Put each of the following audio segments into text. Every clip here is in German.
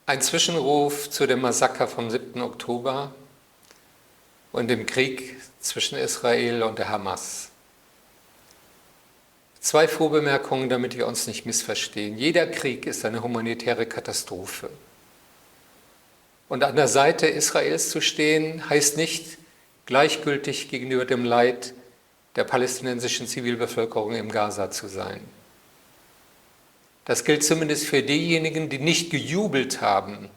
Ein Zwischenruf zu dem Massaker vom 7. Oktober und dem Krieg zwischen Israel und der Hamas. 2 Vorbemerkungen, damit wir uns nicht missverstehen. Jeder Krieg ist eine humanitäre Katastrophe. Und an der Seite Israels zu stehen, heißt nicht, gleichgültig gegenüber dem Leid der palästinensischen Zivilbevölkerung im Gaza zu sein. Das gilt zumindest für diejenigen, die nicht gejubelt haben,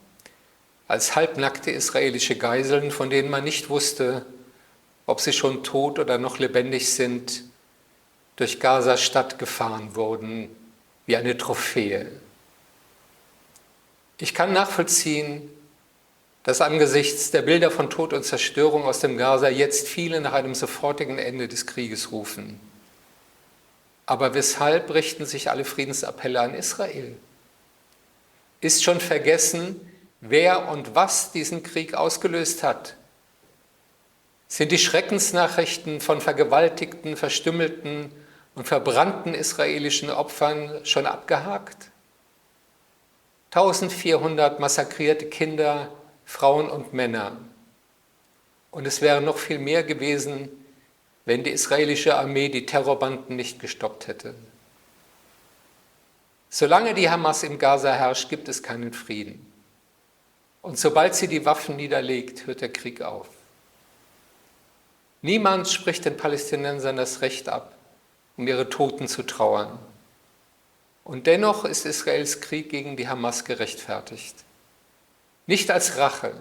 als halbnackte israelische Geiseln, von denen man nicht wusste, ob sie schon tot oder noch lebendig sind, durch Gaza-Stadt gefahren wurden, wie eine Trophäe. Ich kann nachvollziehen, dass angesichts der Bilder von Tod und Zerstörung aus dem Gaza jetzt viele nach einem sofortigen Ende des Krieges rufen. Aber weshalb richten sich alle Friedensappelle an Israel? Ist schon vergessen, wer und was diesen Krieg ausgelöst hat? Sind die Schreckensnachrichten von vergewaltigten, verstümmelten und verbrannten israelischen Opfern schon abgehakt? 1400 massakrierte Kinder, Frauen und Männer. Und es wäre noch viel mehr gewesen, wenn die israelische Armee die Terrorbanden nicht gestoppt hätte. Solange die Hamas im Gaza herrscht, gibt es keinen Frieden. Und sobald sie die Waffen niederlegt, hört der Krieg auf. Niemand spricht den Palästinensern das Recht ab, um ihre Toten zu trauern. Und dennoch ist Israels Krieg gegen die Hamas gerechtfertigt. Nicht als Rache,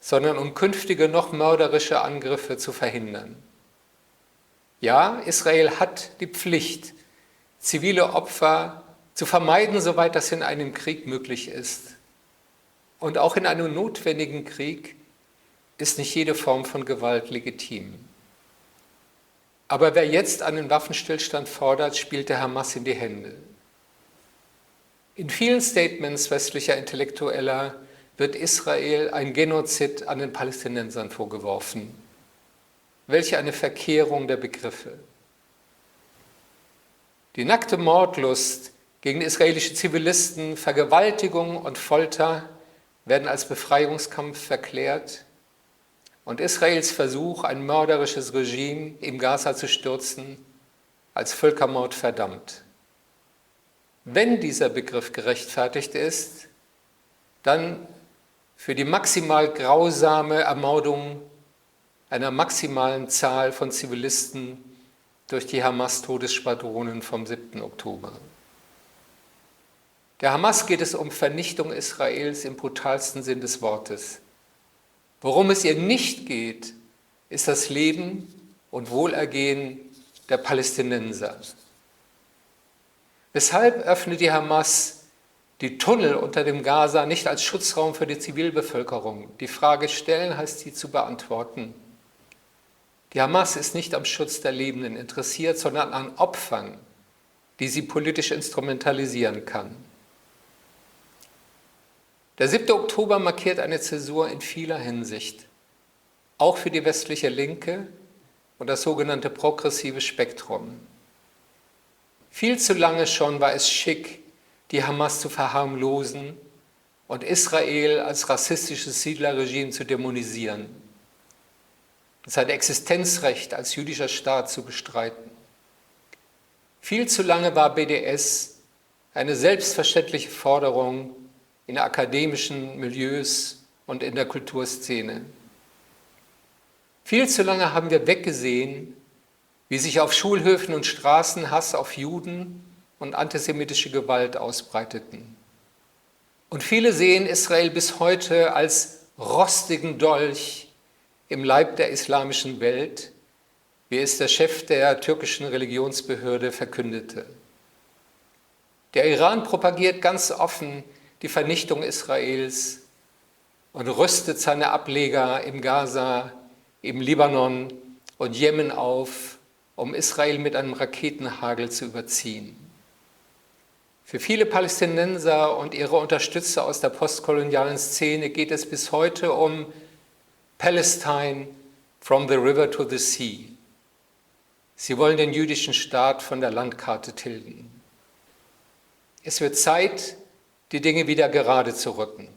sondern um künftige noch mörderische Angriffe zu verhindern. Ja, Israel hat die Pflicht, zivile Opfer zu vermeiden, soweit das in einem Krieg möglich ist. Und auch in einem notwendigen Krieg ist nicht jede Form von Gewalt legitim. Aber wer jetzt einen Waffenstillstand fordert, spielt der Hamas in die Hände. In vielen Statements westlicher Intellektueller wird Israel ein Genozid an den Palästinensern vorgeworfen. Welche eine Verkehrung der Begriffe. Die nackte Mordlust gegen israelische Zivilisten, Vergewaltigung und Folter werden als Befreiungskampf verklärt und Israels Versuch, ein mörderisches Regime im Gaza zu stürzen, als Völkermord verdammt. Wenn dieser Begriff gerechtfertigt ist, dann für die maximal grausame Ermordung einer maximalen Zahl von Zivilisten durch die Hamas-Todesschwadronen vom 7. Oktober. Der Hamas geht es um Vernichtung Israels im brutalsten Sinn des Wortes. Worum es ihr nicht geht, ist das Leben und Wohlergehen der Palästinenser. Weshalb öffnet die Hamas die Tunnel unter dem Gaza nicht als Schutzraum für die Zivilbevölkerung? Die Frage stellen heißt sie zu beantworten. Die Hamas ist nicht am Schutz der Lebenden interessiert, sondern an Opfern, die sie politisch instrumentalisieren kann. Der 7. Oktober markiert eine Zäsur in vieler Hinsicht, auch für die westliche Linke und das sogenannte progressive Spektrum. Viel zu lange schon war es schick, die Hamas zu verharmlosen und Israel als rassistisches Siedlerregime zu dämonisieren, sein Existenzrecht als jüdischer Staat zu bestreiten. Viel zu lange war BDS eine selbstverständliche Forderung in akademischen Milieus und in der Kulturszene. Viel zu lange haben wir weggesehen, wie sich auf Schulhöfen und Straßen Hass auf Juden und antisemitische Gewalt ausbreiteten. Und viele sehen Israel bis heute als rostigen Dolch im Leib der islamischen Welt, wie es der Chef der türkischen Religionsbehörde verkündete. Der Iran propagiert ganz offen die Vernichtung Israels und rüstet seine Ableger im Gaza, im Libanon und Jemen auf, um Israel mit einem Raketenhagel zu überziehen. Für viele Palästinenser und ihre Unterstützer aus der postkolonialen Szene geht es bis heute um Palestine from the river to the sea. Sie wollen den jüdischen Staat von der Landkarte tilgen. Es wird Zeit, die Dinge wieder gerade zu rücken.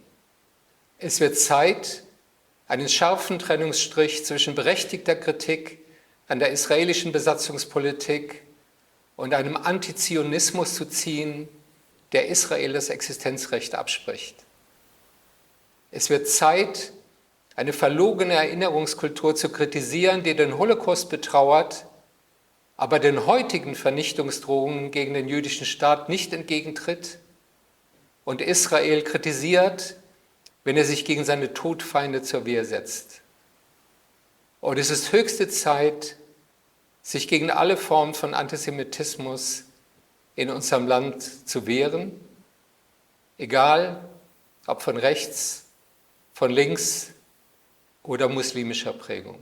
Es wird Zeit, einen scharfen Trennungsstrich zwischen berechtigter Kritik an der israelischen Besatzungspolitik und einem Antizionismus zu ziehen, der Israel das Existenzrecht abspricht. Es wird Zeit, eine verlogene Erinnerungskultur zu kritisieren, die den Holocaust betrauert, aber den heutigen Vernichtungsdrohungen gegen den jüdischen Staat nicht entgegentritt und Israel kritisiert, wenn er sich gegen seine Todfeinde zur Wehr setzt. Und es ist höchste Zeit, sich gegen alle Formen von Antisemitismus in unserem Land zu wehren, egal ob von rechts, von links oder muslimischer Prägung.